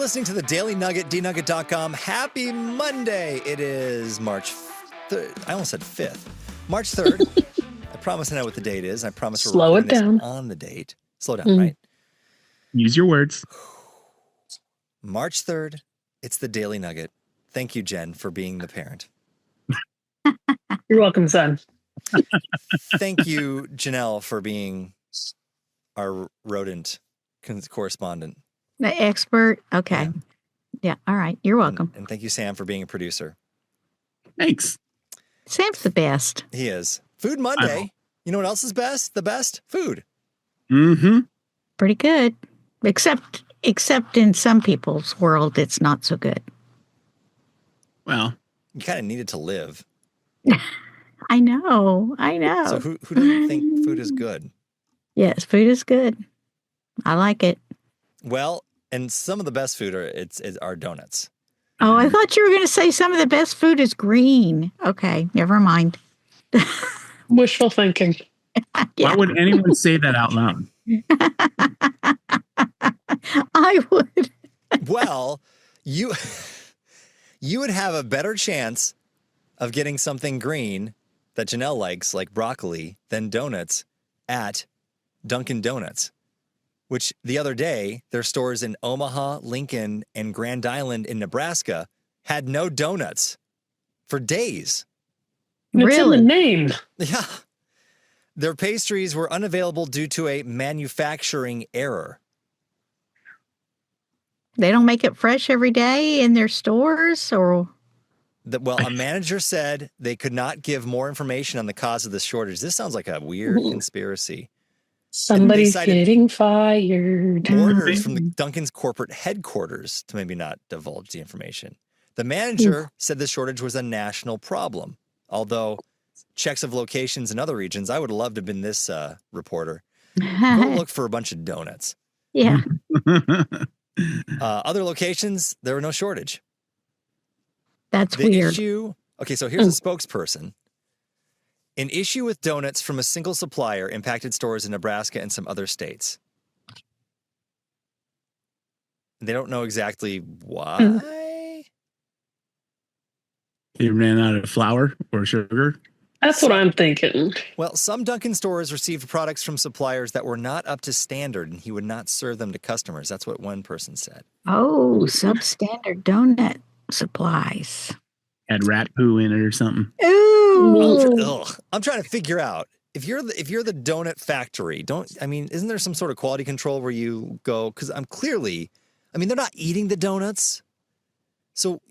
listening to the Daily Nugget, dnugget.com. Happy Monday. It is March 3rd. I almost said 5th. March 3rd. I promise I know what the date is. I promise we're Slow it recording down. this on the date. Slow down, right? Use your words. March 3rd. It's the Daily Nugget. Thank you, Jenn, for being the parent. You're welcome, son. Thank you, Janelle, for being our rodent correspondent. The expert? Okay. Yeah. All right. You're welcome. And thank you, Sam, for being a producer. Thanks. Sam's the best. He is. Food Monday. You know what else is best? The best? Food. Mm-hmm. Pretty good. Except in some people's world, it's not so good. Well, You kind of need it to live. I know. So who doesn't think food is good? Yes, food is good. I like it. Well, and some of the best food are donuts. Oh, I thought you were going to say some of the best food is green. Okay, never mind. Wishful thinking. Yeah, why would anyone say that out loud? I would. Well, you would have a better chance of getting something green that Janelle likes, like broccoli, than donuts at Dunkin' Donuts, which the other day, their stores in Omaha, Lincoln, and Grand Island in Nebraska had no donuts for days. It's Really? in the name. Yeah. Their pastries were unavailable due to a manufacturing error. They don't make it fresh every day in their stores, or Well, a manager said they could not give more information on the cause of the shortage. This sounds like a weird conspiracy. Somebody's cited- getting fired. Orders from the Dunkin's corporate headquarters to maybe not divulge the information. The manager said the shortage was a national problem. Although checks of locations in other regions, I would love to have been this reporter. Go look for a bunch of donuts. yeah. Other locations, there were no shortage. That's The weird. issue, okay, so here's a spokesperson. An issue with donuts from a single supplier impacted stores in Nebraska and some other states. They don't know exactly why. They ran out of flour or sugar. That's what I'm thinking. Well, some Dunkin' stores received products from suppliers that were not up to standard, and he would not serve them to customers. That's what one person said. Oh, substandard donut supplies. Had rat poo in it or something. Ooh. Ugh. I'm trying to figure out if you're the donut factory. Isn't there some sort of quality control where you go? Because they're not eating the donuts, so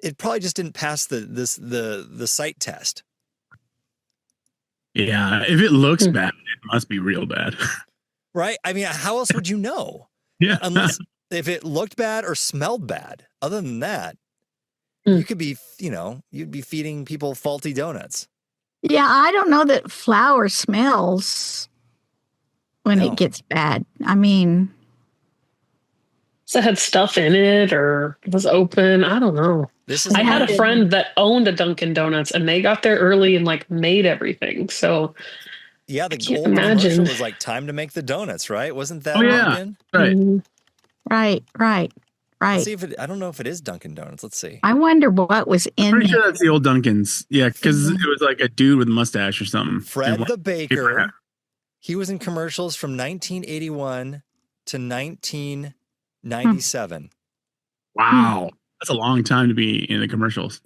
it probably just didn't pass the site test. Yeah, if it looks bad, it must be real bad. Right? I mean, how else would you know? Yeah. Unless if it looked bad or smelled bad. Other than that, you could be, you'd be feeding people faulty donuts. Yeah, I don't know that flour smells when No. it gets bad. I mean, So it had stuff in it or was open. I don't know. I had a friend that owned a Dunkin' Donuts and they got there early and made everything. So yeah, the can't old imagine. commercial was like time to make the donuts, right? Wasn't that? Oh, yeah. Dunkin'? Right. right. Let's see I don't know if it is Dunkin' Donuts. Let's see. I wonder what was in Pretty there. sure that's the old Dunkin's. Yeah, because it was like a dude with a mustache or something. Fred the Baker. He was in commercials from 1981 to 1997. Wow. That's a long time to be in the commercials.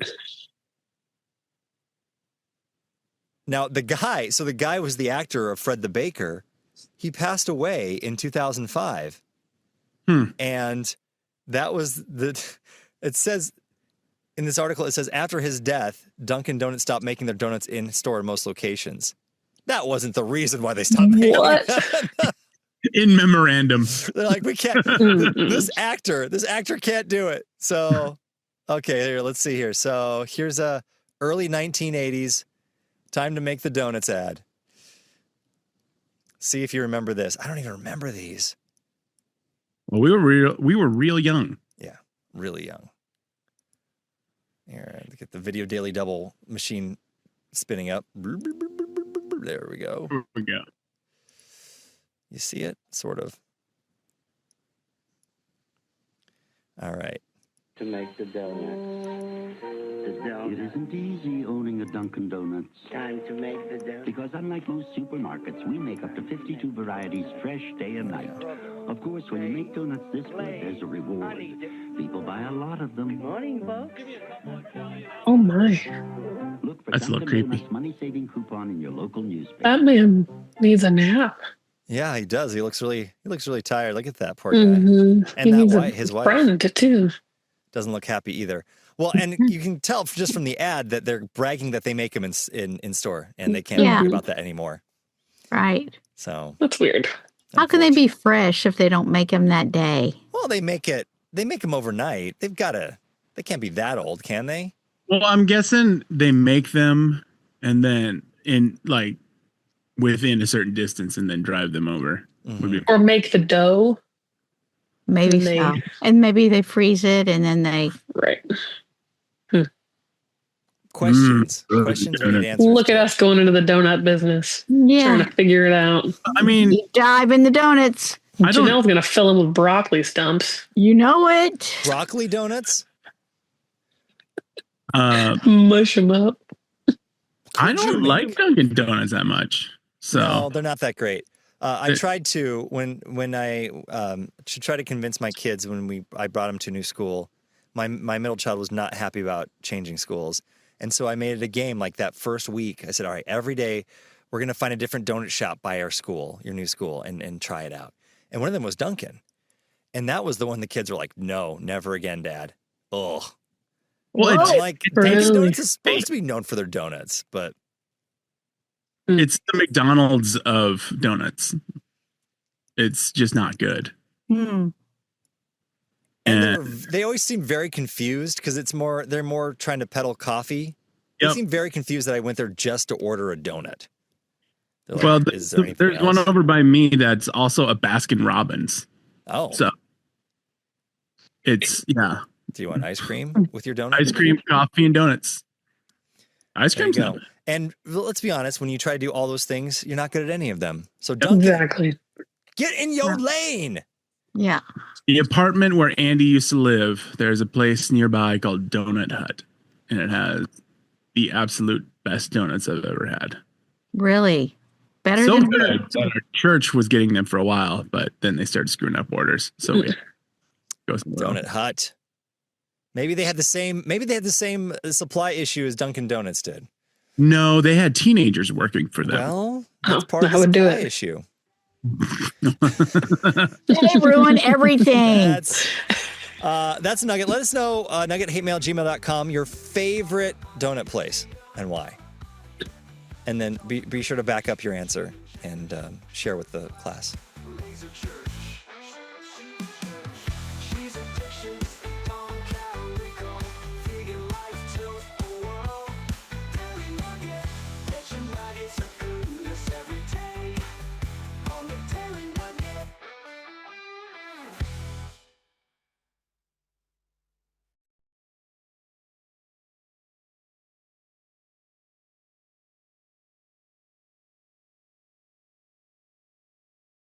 Now, the guy was the actor of Fred the Baker. He passed away in 2005. And that was it says in this article, it says after his death, Dunkin' Donuts stopped making their donuts in store in most locations. That wasn't the reason why they stopped making them. In memorandum. They're like, we can't, this actor can't do it. So, okay, here, let's see here. So here's a early 1980s time to make the donuts ad. See if you remember this. I don't even remember these. Well, we were real young. Yeah, really young. Here, get the video daily double machine spinning up. There we go. There we go. You see it? Sort of. All right. To make the donut. It isn't easy owning a Dunkin' Donuts. Time to make the donut. Because unlike most supermarkets, we make up to 52 varieties fresh day and night. Of course, when you make donuts this good, there's a reward. People buy a lot of them. Morning, folks. Oh my. Look for That's a little Dunkin' creepy. Donuts money-saving coupon in your local newspaper. That man needs a nap. Yeah, he does. He looks really tired. Look at that poor guy. Mm-hmm. And he needs his a wife friend too. doesn't look happy either. Well, and you can tell just from the ad that they're bragging that they make them in store, and they can't Yeah. worry about that anymore. Right. So That's weird. How can they be fresh if they don't make them that day? Well, they make them overnight. They can't be that old, can they? Well, I'm guessing they make them and then within a certain distance and then drive them over. Mm-hmm. Or make the dough. Maybe so. And maybe they freeze it and then they... Right. Questions we need answers. Look at us going into the donut business. Yeah. Trying to figure it out. I mean... Deep dive in the donuts. Janelle's going to fill them with broccoli stumps. You know it. Broccoli donuts? Mush them up. I don't like Dunkin' Donuts that much. So No, they're not that great. I tried to when I to try to convince my kids when I brought them to new school. My middle child was not happy about changing schools, and so I made it a game. Like that first week, I said, "All right, every day we're going to find a different donut shop by our school, your new school, and try it out." And one of them was Dunkin', and that was the one the kids were like, "No, never again, Dad." Ugh. well, I'm like really? Dunkin' Donuts is supposed to be known for their donuts, but it's the McDonald's of donuts. It's just not good. Hmm. and they always seem very confused because they're more trying to peddle coffee. They Yep. seem very confused that I went there just to order a donut. They're like, Well, is there anything there's one else? over by me that's also a Baskin Robbins. Oh, So it's do you want ice cream with your donut? ice cream, coffee, and donuts. Ice There you cream's go. not. And let's be honest, when you try to do all those things, you're not good at any of them. So Dunkin', Exactly. get in your lane. Yeah. The apartment where Andy used to live, there's a place nearby called Donut Hut, and it has the absolute best donuts I've ever had. Really. Better So than good that our church was getting them for a while, but then they started screwing up orders. So we go somewhere else. Donut Hut. Maybe they had the same supply issue as Dunkin' Donuts did. No, they had teenagers working for them. Well, that's part of I the would do supply it. issue. They ruin everything. That's a Nugget. Let us know, nugget@hatemail@gmail.com, your favorite donut place and why. And then be sure to back up your answer and share with the class.